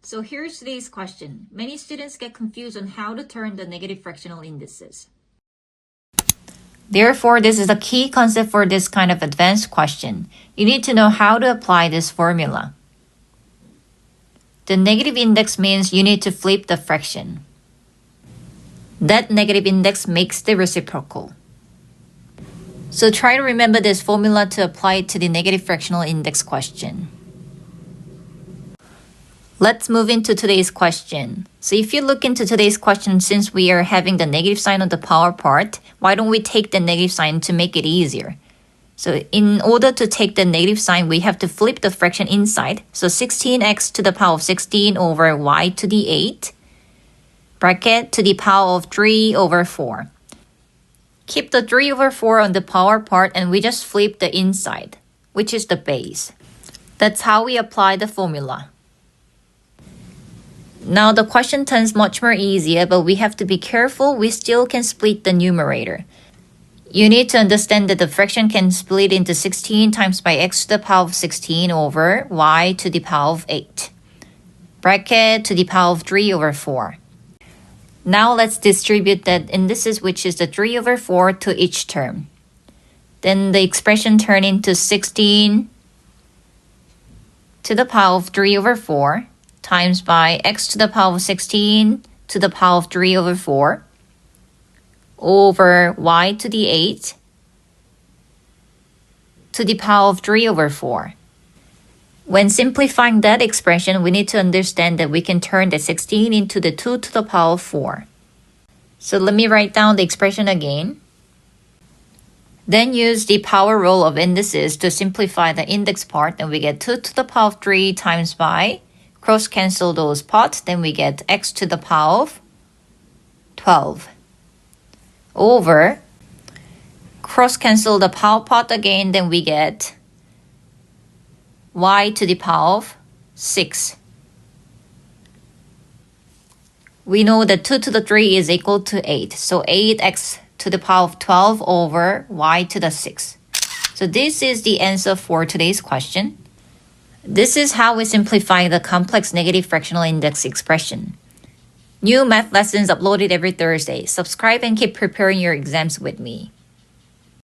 So here's today's question. Many students get confused on how to turn the negative fractional indices. Therefore, this is a key concept for this kind of advanced question. You need to know how to apply this formula. The negative index means you need to flip the fraction. That negative index makes the reciprocal. So try to remember this formula to apply it to the negative fractional index question. Let's move into today's question. So if you look into today's question, since we are having the negative sign on the power part, why don't we take the negative sign to make it easier? So in order to take the negative sign, we have to flip the fraction inside. So 16x to the power of 16 over y to the 8, bracket to the power of 3 over 4. Keep the 3 over 4 on the power part and we just flip the inside, which is the base. That's how we apply the formula. Now the question turns much more easier, but we have to be careful. We still can split the numerator. You need to understand that the fraction can split into 16 times by x to the power of 16 over y to the power of 8. Bracket to the power of 3 over 4. Now let's distribute that indices, which is the 3 over 4 to each term. Then the expression turn into 16 to the power of 3 over 4 times by x to the power of 16 to the power of 3 over 4 over y to the 8 to the power of 3 over 4. When simplifying that expression, we need to understand that we can turn the 16 into the 2 to the power of 4. So let me write down the expression again. Then use the power rule of indices to simplify the index part, and we get 2 to the power of 3 times by cross cancel those parts, then we get x to the power of 12 over cross cancel the power part again, then we get y to the power of 6. We know that 2 to the 3 is equal to 8, so 8x to the power of 12 over y to the 6. So this is the answer for today's question. This is how we simplify the complex negative fractional index expression. New math lessons uploaded every Thursday. Subscribe and keep preparing your exams with me.